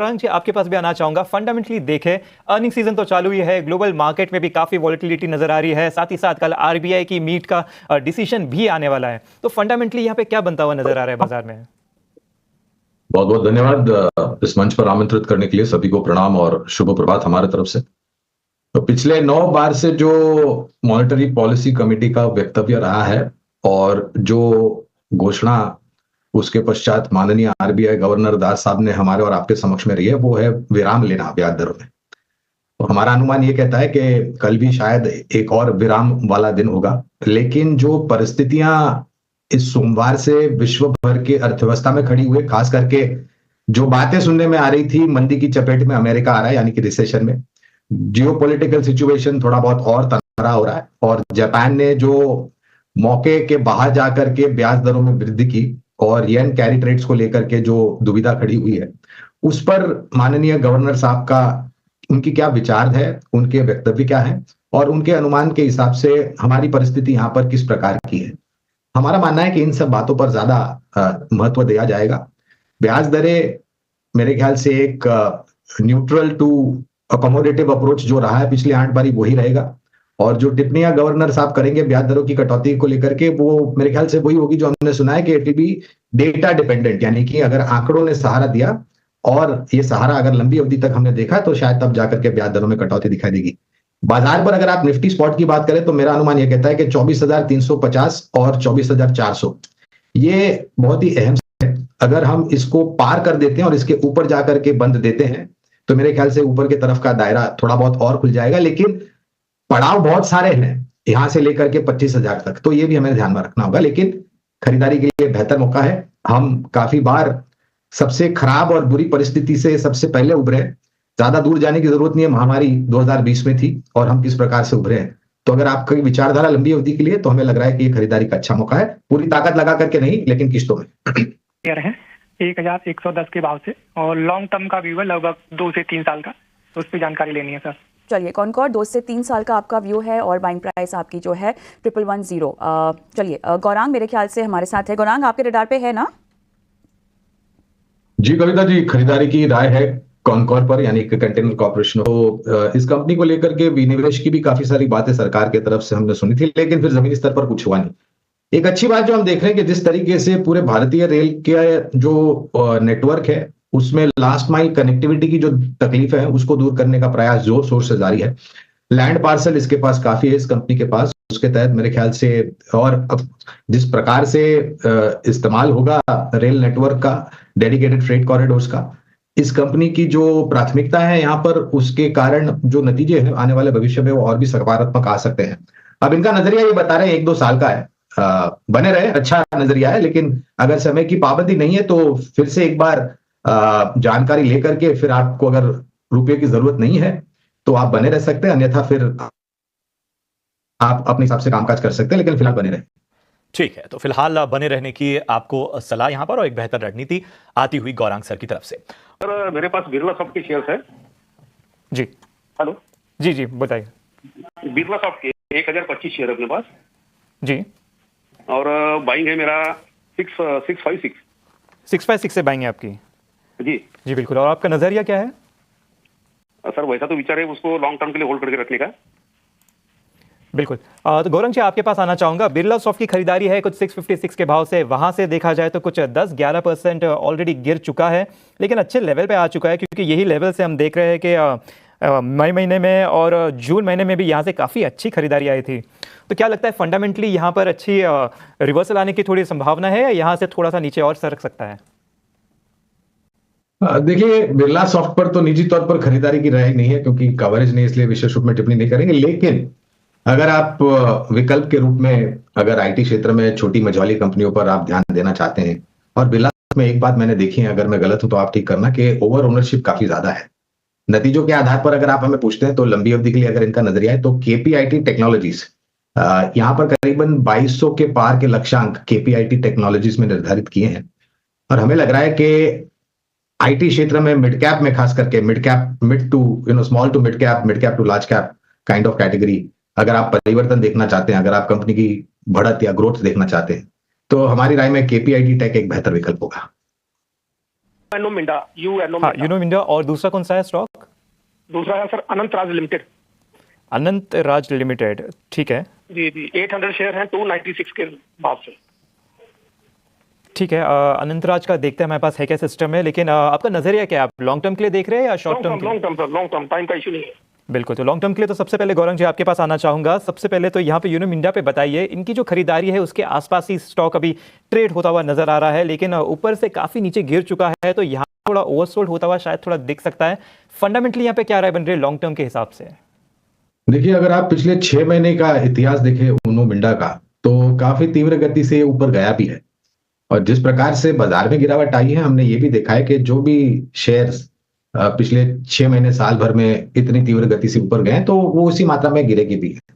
जी आपके पास भी आना चाहूंगा। फंडामेंटली देखें, अर्निंग सीजन तो चालू ही है, ग्लोबल मार्केट में भी काफी वॉलेटिलिटी नजर आ रही है, साथ ही साथ कल आरबीआई की मीट का डिसीजन भी आने वाला है। तो फंडामेंटली यहाँ पे क्या बनता हुआ नजर आ रहा है बाजार में? बहुत बहुत धन्यवाद इस मंच पर आमंत्रित करने के लिए। सभी को प्रणाम और शुभ प्रभात हमारे तरफ से। तो पिछले 9 बार से जो मॉनेटरी पॉलिसी कमेटी का वक्तव्य रहा है और जो घोषणा उसके पश्चात माननीय आरबीआई गवर्नर दास साहब ने हमारे और आपके समक्ष में रही है, वो है विराम लेना ब्याज दरों में। तो हमारा अनुमान ये कहता है कि कल भी शायद एक और विराम वाला दिन होगा, लेकिन जो परिस्थितियां इस सोमवार से विश्व भर की अर्थव्यवस्था में खड़ी हुई, खास करके जो बातें सुनने में आ रही थी, मंदी की चपेट में अमेरिका आ रहा है यानी कि रिसेशन में, जियोपॉलिटिकल सिचुएशन थोड़ा बहुत और तगड़ा हो रहा है, और जापान ने जो मौके के बाहर जाकर के ब्याज दरों में वृद्धि की और येन कैरी ट्रेड्स को लेकर के जो दुविधा खड़ी हुई है, उस पर माननीय गवर्नर साहब का उनकी क्या विचार है, उनके वक्तव्य क्या है और उनके अनुमान के हिसाब से हमारी परिस्थिति यहाँ पर किस प्रकार की है। हमारा मानना है कि इन सब बातों पर ज्यादा महत्व दिया जाएगा। ब्याज दरें मेरे ख्याल से एक न्यूट्रल टू अकोमोडेटिव अप्रोच जो रहा है पिछले 8 बारी वही रहेगा, और जो टिप्पणियां गवर्नर साहब करेंगे ब्याज दरों की कटौती को लेकर के, वो मेरे ख्याल से वही होगी जो हमने सुना है कि it will be data dependent, यानी कि अगर आंकड़ों ने सहारा दिया और ये सहारा अगर लंबी अवधि तक हमने देखा तो शायद तब जाकर के ब्याज दरों में कटौती दिखाई देगी। बाजार पर अगर आप निफ्टी स्पॉट की बात करें तो मेरा अनुमान यह कहता है कि 24,350 और 24,400 ये बहुत ही अहम है। अगर हम इसको पार कर देते हैं और इसके ऊपर जाकर के बंद देते हैं तो मेरे ख्याल से ऊपर की तरफ का दायरा थोड़ा बहुत और खुल जाएगा, लेकिन पड़ाव बहुत सारे हैं यहां से लेकर के 25,000 तक, तो ये भी हमें ध्यान में रखना होगा। लेकिन खरीदारी के लिए बेहतर मौका है। हम काफी बार सबसे खराब और बुरी परिस्थिति से सबसे पहले उभरे, ज्यादा दूर जाने की जरूरत नहीं है। महामारी 2020 में थी और हम किस प्रकार से उभरे हैं। तो अगर आपकी विचारधारा लंबी अवधि के लिए, तो हमें लग रहा है कि ये खरीदारी का अच्छा मौका है, पूरी ताकत लगा करके नहीं लेकिन किस्तों में। है 1110 के भाव से, और लॉन्ग टर्म का व्यू है लगभग 2 से 3 साल का, तो उस पर जानकारी लेनी है सर। चलिए, कॉनकॉर्ड 2 से 3 साल का आपका व्यू है और बाइंग प्राइस आपकी जो है 1110। चलिए, गौरांग मेरे ख्याल से हमारे साथ है। गौरांग, आपके रडार पे है ना? जी कविता जी, खरीदारी की राय है कॉनकॉर्ड पर, यानी कि कंटेनर कॉर्पोरेशन। तो इस कंपनी को लेकर के विनिवेश की भी काफी सारी बातें सरकार की तरफ से हमने सुनी थी, लेकिन फिर जमीनी स्तर पर कुछ हुआ नहीं। एक अच्छी बात जो हम देख रहे हैं कि जिस तरीके से पूरे भारतीय रेल के जो नेटवर्क है उसमें लास्ट माइल कनेक्टिविटी की जो तकलीफ है उसको दूर करने का प्रयास जोर शोर से जारी है। लैंड पार्सल इसके पास काफी है इस कंपनी के पास, उसके तहत मेरे ख्याल से, और अब जिस प्रकार से इस्तेमाल होगा रेल नेटवर्क का, डेडिकेटेड फ्रेट कॉरिडोर्स का, इस कंपनी की जो प्राथमिकता है यहाँ पर, उसके कारण जो नतीजे हैं आने वाले भविष्य में वो और भी सकारात्मक आ सकते हैं। अब इनका नजरिया ये बता रहे हैं 1-2 साल का है, बने रहे, अच्छा नजरिया है, लेकिन अगर समय की पाबंदी नहीं है तो फिर से एक बार जानकारी लेकर के फिर आपको अगर रुपए की जरूरत नहीं है तो आप बने रह सकते हैं, अन्यथा फिर आप अपने हिसाब से कामकाज कर सकते हैं, लेकिन फिलहाल बने रहे। ठीक है, तो फिलहाल बने रहने की आपको सलाह यहां पर और एक बेहतर रणनीति आती हुई गौरांग सर की तरफ से। सर मेरे पास बिरला सॉफ्ट के शेयर्स है। जी हेलो। जी जी बताइए। बिरला सॉफ्ट के 1025 शेयर है अपने पास जी, और बाइंग है मेरा 656 से बाइंग है आपकी? जी जी बिल्कुल। और आपका नजरिया क्या है? सर वैसा तो विचार है उसको लॉन्ग टर्म के लिए होल्ड करके रखने का। बिल्कुल। तो गौरंग जी आपके पास आना चाहूंगा। बिरला सॉफ्ट की खरीदारी है कुछ 656 के भाव से, वहां से देखा जाए तो कुछ 10-11% ऑलरेडी गिर चुका है, लेकिन अच्छे लेवल पे आ चुका है, क्योंकि यही लेवल से हम देख रहे हैं कि मई महीने में और जून महीने में भी यहाँ से काफ़ी अच्छी खरीदारी आई थी। तो क्या लगता है फंडामेंटली यहाँ पर अच्छी रिवर्सल आने की थोड़ी संभावना है, या यहाँ से थोड़ा सा नीचे और सरक सकता है? देखिए, बिरला सॉफ्ट पर तो निजी तौर पर खरीदारी की राय नहीं है, क्योंकि कवरेज नहीं, इसलिए विशेष रूप में टिप्पणी नहीं करेंगे। लेकिन अगर आप विकल्प के रूप में अगर आईटी क्षेत्र में छोटी मझौली कंपनियों पर आप ध्यान देना चाहते हैं, और बिरला में एक बात मैंने देखी है, अगर मैं गलत हूं तो आप ठीक करना, कि ओवर ओनरशिप काफी ज्यादा है। नतीजों के आधार पर अगर आप हमें पूछते हैं तो लंबी अवधि के लिए अगर इनका नजरिया है तो केपीआईटी टेक्नोलॉजीज यहाँ पर करीबन 2200 के पार के लक्ष्यांक केपीआईटी टेक्नोलॉजीज में निर्धारित किए हैं, और हमें लग रहा है कि आईटी क्षेत्र में मिड कैप में, खास करके mid cap, mid to small to mid cap to large cap kind of category, अगर आप परिवर्तन देखना चाहते हैं, अगर आप कंपनी की बढ़त या ग्रोथ देखना चाहते हैं, तो हमारी राय में केपीआईटी टेक एक बेहतर विकल्प होगा। एनो मिंडा, यू एनो हाँ मिंडा। यूनो इंडिया, और दूसरा कौन सा है स्टॉक? दूसरा है सर अनंत राज लिमिटेड। अनंत राज लिमिटेड, ठीक है। जी जी, 800 शेयर हैं 296 के भाव से। ठीक है, अनंत राज का देखते हैं हमारे पास है क्या सिस्टम है, लेकिन आपका नजरिया क्या है? आप लॉन्ग टर्म के लिए देख रहे हैं या short term? Long term sir, long term, time का इशू नहीं है। बिल्कुल, तो लॉन्ग टर्म के लिए तो सबसे पहले गौरंग जी आपके पास आना चाहूंगा। सबसे पहले तो यहाँ पे यूनो इंडिया पे बताइए, इनकी जो खरीदारी है उसके आसपास ही स्टॉक अभी ट्रेड होता हुआ नजर आ रहा है, लेकिन ऊपर से काफी नीचे गिर चुका है, तो यहाँ थोड़ा ओवरसोल्ड होता हुआ शायद थोड़ा दिख सकता है। फंडामेंटली यहाँ पे क्या राय बन रही है लॉन्ग टर्म के हिसाब से? देखिए, अगर आप पिछले 6 महीने का इतिहास देखें यूनो मिंडा का, तो काफी तीव्र गति से ऊपर गया भी है। और जिस प्रकार से बाजार में गिरावट आई है, हमने ये भी देखा है कि जो भी शेयर्स पिछले 6 महीने साल भर में इतनी तीव्र गति से ऊपर गए, तो वो उसी मात्रा में गिरेगी भी है।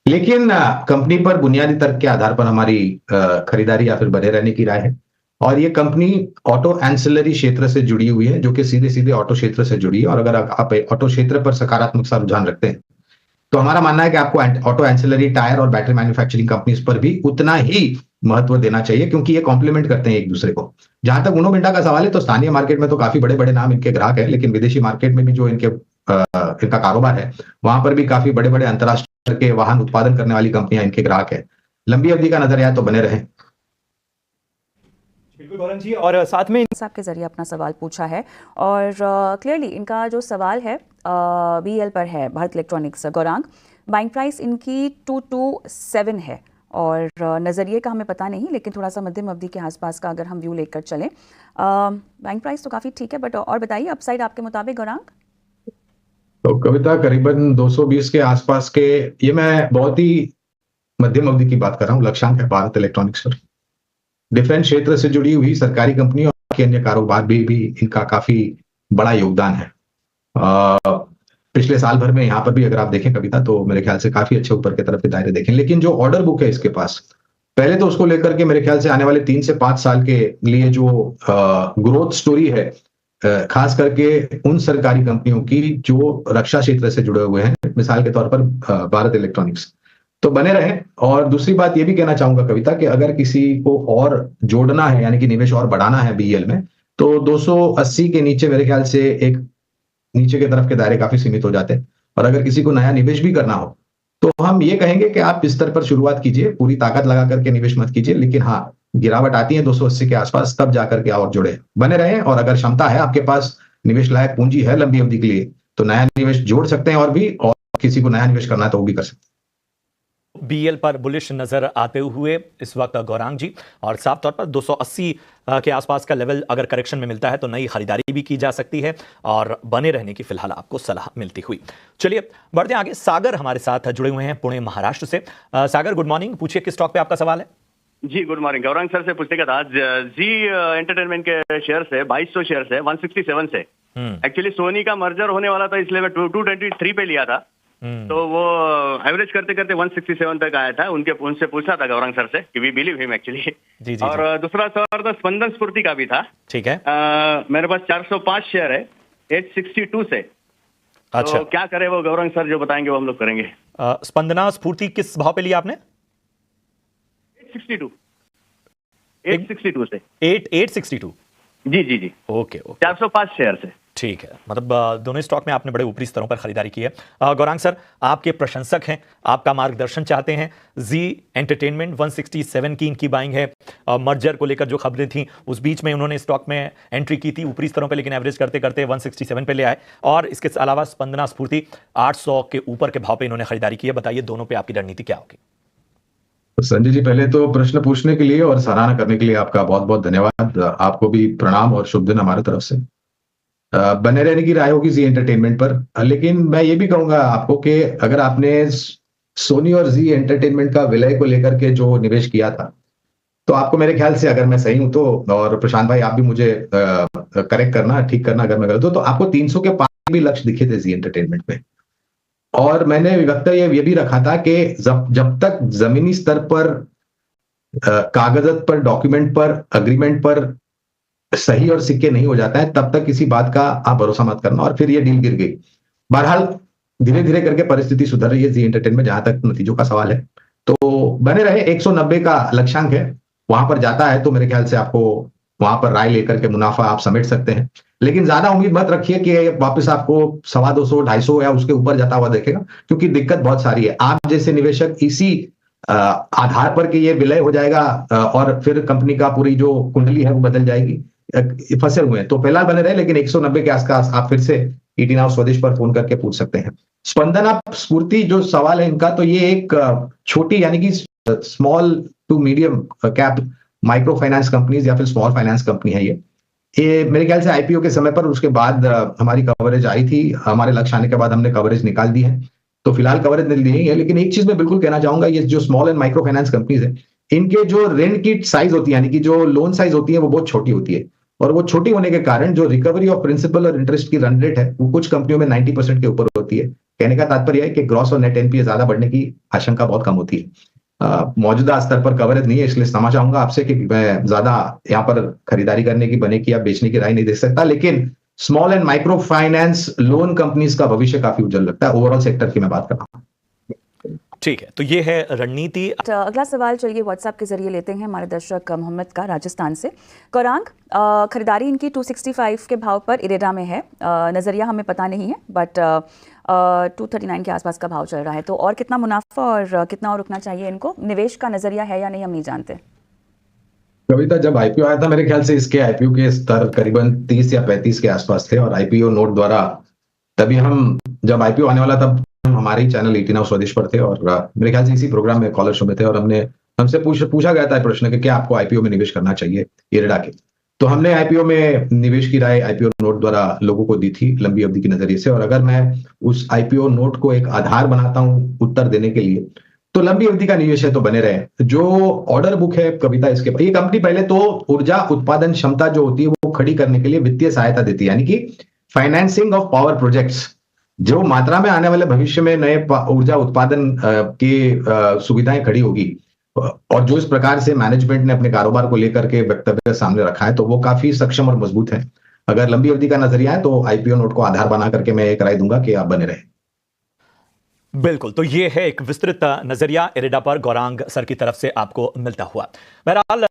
लेकिन कंपनी पर बुनियादी तर्क के आधार पर हमारी खरीदारी या फिर बने रहने की राय है। और ये कंपनी ऑटो एंसिलरी क्षेत्र से जुड़ी हुई है, जो कि सीधे सीधे ऑटो क्षेत्र से जुड़ी है। और अगर आप ऑटो क्षेत्र पर सकारात्मक सा रुझान रखते हैं, तो हमारा मानना है कि आपको ऑटो एंसिलरी टायर और बैटरी मैन्युफैक्चरिंग कंपनीज पर भी उतना ही महत्व देना चाहिए, क्योंकि ये कॉम्प्लीमेंट करते हैं एक दूसरे को। जहां तक यूनो मिंडा का सवाल है, तो स्थानीय मार्केट में तो काफी बड़े बड़े नाम इनके ग्राहक है, लेकिन विदेशी मार्केट में भी जो इनका कारोबार है, वहां पर भी काफी बड़े बड़े अंतरराष्ट्रीय के वाहन उत्पादन करने वाली कंपनियां इनके ग्राहक है। लंबी अवधि का नजरिया तो बने रहे। बिल्कुल गौरंग जी, और साथ में साहब के जरिए अपना सवाल पूछा है, और क्लियरली इनका जो सवाल है बीएल पर है, Bharat electronics. Gaurang, buying price इनकी 227 है, और नज़रिए का हमें पता नहीं, लेकिन थोड़ा सा मध्यम अवधि के आसपास का अगर हम व्यू लेकर चलें, बाइंग प्राइस तो काफ़ी ठीक है, बट और बताइए अपसाइड आपके मुताबिक गौरांग? तो कविता, करीबन 220 के आसपास के, ये मैं बहुत ही मध्यम अवधि की बात कर रहा हूँ, लक्ष्यांक है भारत इलेक्ट्रॉनिक्स पर। डिफेंस क्षेत्र से जुड़ी हुई सरकारी कंपनी और अन्य कारोबार भी इनका काफी बड़ा योगदान है। पिछले साल भर में यहाँ पर भी अगर आप देखें कविता, तो मेरे ख्याल से काफी अच्छे ऊपर की तरफ के दायरे देखें। लेकिन जो ऑर्डर बुक है इसके पास, पहले तो उसको लेकर के मेरे ख्याल से आने वाले 3 से 5 साल के लिए जो ग्रोथ स्टोरी है, खास करके उन सरकारी कंपनियों की जो रक्षा क्षेत्र से जुड़े हुए हैं, मिसाल के तौर पर भारत इलेक्ट्रॉनिक्स, तो बने रहे। और दूसरी बात ये भी कहना चाहूंगा कविता, कि अगर किसी को और जोड़ना है, यानी कि निवेश और बढ़ाना है बीएल में, तो 280 के नीचे मेरे ख्याल से एक नीचे के तरफ के दायरे काफी सीमित हो जाते हैं। और अगर किसी को नया निवेश भी करना हो, तो हम ये कहेंगे कि आप इस स्तर पर शुरुआत कीजिए, पूरी ताकत लगा करके निवेश मत कीजिए। लेकिन हाँ, गिरावट आती है 280 के आसपास, तब जाकर के और जुड़े, बने रहें। और अगर क्षमता है, आपके पास निवेश लायक पूंजी है लंबी अवधि के लिए, तो नया निवेश जोड़ सकते हैं। और किसी को नया निवेश करना है तो वो भी कर सकते हैं। बीएल पर बुलिश नजर आते हुए इस वक्त गौरांग जी, और साफ तौर पर 280 के आसपास का लेवल अगर करेक्शन में मिलता है तो नई खरीदारी भी की जा सकती है, और बने रहने की फिलहाल आपको सलाह मिलती हुई। चलिए बढ़ते हैं आगे। सागर हमारे साथ जुड़े हुए हैं पुणे महाराष्ट्र से। सागर, गुड मॉर्निंग, पूछिए किस स्टॉक पे आपका सवाल है? जी गुड मॉर्निंग। गौरांग सर से पूछने का था, जी एंटरटेनमेंट के शेयर है 2200 शेयर है 167 से। एक्चुअली सोनी का मर्जर होने वाला था, इसलिए मैं 223 पे लिया था। तो वो एवरेज करते करते 167 तक आया था। उनसे पूछा था गौरांग सर से कि वी बिलीव हिम एक्चुअली। जी। और दूसरा सवाल तो स्पंदन स्फूर्ति का भी था। ठीक है। मेरे पास 405 शेयर है 862 से। अच्छा, तो क्या करे वो गौरांग सर जो बताएंगे वो हम लोग करेंगे। स्पंदना स्फूर्ति किस भाव पे लिया आपने? 862 से। 862। जी। ओके। 405 शेयर से। ठीक है, मतलब दोनों स्टॉक में आपने बड़े ऊपरी स्तरों पर खरीदारी की है। गौरांग सर, आपके प्रशंसक हैं, आपका मार्गदर्शन चाहते हैं। जी एंटरटेनमेंट 167 की इनकी बाइंग है। मर्जर को लेकर जो खबरें थी, उस बीच में उन्होंने स्टॉक में एंट्री की थी ऊपरी स्तरों पर, लेकिन एवरेज करते करते 167 पे ले आए। और इसके अलावा स्पंदना स्फूर्ति 800 के ऊपर के भाव पे इन्होंने खरीदारी की है। बताइए दोनों पे आपकी रणनीति क्या होगी? संजय जी, पहले तो प्रश्न पूछने के लिए और सराहना करने के लिए आपका बहुत बहुत धन्यवाद। आपको भी प्रणाम और शुभ दिन हमारे तरफ से। बने रहने की राय होगी जी एंटरटेनमेंट पर। लेकिन मैं ये भी कहूंगा आपको कि अगर आपने सोनी और जी एंटरटेनमेंट का विलय को लेकर के जो निवेश किया था, तो आपको मेरे ख्याल से, अगर मैं सही हूं तो, और प्रशांत भाई आप भी मुझे करेक्ट करना, ठीक करना अगर मैं गलत हूं, तो आपको 300 के पार भी लक्ष्य दिखे थे जी एंटरटेनमेंट में। और मैंने वक्तव्य ये भी रखा था कि जब तक जमीनी स्तर पर कागजत पर, डॉक्यूमेंट पर, अग्रीमेंट पर सही और सिक्के नहीं हो जाता है, तब तक किसी बात का आप भरोसा मत करना। और फिर ये डील गिर गई। बहरहाल धीरे धीरे करके परिस्थिति सुधर रही है जी एंटरटेनमेंट, जहां तक नतीजों का सवाल है। तो बने रहे, 190 का लक्ष्यांक है, वहां पर जाता है तो मेरे ख्याल से आपको वहां पर राय लेकर के मुनाफा आप समेट सकते हैं। लेकिन ज्यादा उम्मीद मत रखिए कि वापस आपको 250, 250 या उसके ऊपर जाता हुआ देखेगा, क्योंकि दिक्कत बहुत सारी है। आप जैसे निवेशक इसी आधार पर कि ये विलय हो जाएगा और फिर कंपनी का पूरी जो कुंडली है वो बदल जाएगी, फंसे हुए हैं। तो फिलहाल बने रहे, लेकिन 190 के आसपास आप फिर से ईटी नाउ स्वदेश पर फोन करके पूछ सकते हैं। स्पंदन आप स्फूर्ति जो सवाल है इनका, तो ये एक छोटी यानी कि small to medium cap micro finance companies या फिर स्मॉल फाइनेंस कंपनी है ये मेरे ख्याल से आईपीओ के समय पर उसके बाद हमारी कवरेज आई थी, हमारे लक्ष्य आने के बाद हमने कवरेज निकाल दी है, तो फिलहाल कवरेज मिल रही है। लेकिन एक चीज मैं बिल्कुल कहना चाहूंगा, ये जो small and micro finance companies है, इनके जो ऋण की साइज होती है यानी कि जो लोन साइज होती है वो बहुत छोटी होती है, और वो छोटी होने के कारण जो रिकवरी ऑफ प्रिंसिपल और इंटरेस्ट की रन रेट है वो कुछ कंपनियों में 90% के ऊपर होती है। कहने का तात्पर्य है कि ग्रॉस और नेट एनपीए ज्यादा बढ़ने की आशंका बहुत कम होती है। मौजूदा स्तर पर कवरेज नहीं है, इसलिए क्षमा चाहूंगा आपसे कि मैं ज्यादा यहाँ पर खरीदारी करने की, बने की या बेचने की राय नहीं दे सकता। लेकिन small and micro finance loan companies का भविष्य काफी उज्जवल लगता है, ओवरऑल सेक्टर की मैं बात कर रहा हूँ। ठीक है, तो ये है रणनीति। अगला सवाल चलिए व्हाट्सएप के जरिए लेते हैं हमारे दर्शक मोहम्मद का राजस्थान से। गौरांग, खरीदारी इनकी 265 के भाव पर इरेडा में है, नज़रिया हमें पता नहीं है, बट 239 के आसपास का भाव चल रहा है, तो और कितना मुनाफा और कितना और रुकना चाहिए इनको? निवेश का नज़रिया है या नहीं हम नहीं जानते। कविता, जब आईपीओ आया था मेरे ख्याल से इसके आईपीओ के स्तर करीबन 30 या 35 के आसपास थे, और आईपीओ नोट द्वारा तभी हम, जब आईपीओ आने वाला तब हम हमारे ही चैनल ईटी नाउ स्वदेश पर थे, और मेरे ख्याल से इसी प्रोग्राम में कॉलर शो में थे, और हमसे पूछा गया था प्रश्न कि क्या आपको आईपीओ में निवेश करना चाहिए इरेडा के। तो हमने आईपीओ में निवेश की राय आईपीओ नोट द्वारा लोगों को दी थी लंबी अवधि के नजरिए से, और अगर मैं उस आईपीओ नोट को एक आधार बनाता हूं उत्तर देने के लिए, तो लंबी अवधि का निवेश है तो बने रहे। जो ऑर्डर बुक है कविता, इसके ये कंपनी पहले तो ऊर्जा उत्पादन क्षमता जो होती है वो खड़ी करने के लिए वित्तीय सहायता देती है, यानी कि फाइनेंसिंग ऑफ पावर प्रोजेक्ट्स। जो मात्रा में आने वाले भविष्य में नए ऊर्जा उत्पादन की सुविधाएं खड़ी होगी, और जो इस प्रकार से मैनेजमेंट ने अपने कारोबार को लेकर के वक्तव्य सामने रखा है, तो वो काफी सक्षम और मजबूत है। अगर लंबी अवधि का नजरिया है तो आईपीओ नोट को आधार बना करके मैं एक राय दूंगा कि आप बने रहे। बिल्कुल, तो ये है एक विस्तृत नजरिया इरेडा पर गौरांग सर की तरफ से आपको मिलता हुआ। बहरहाल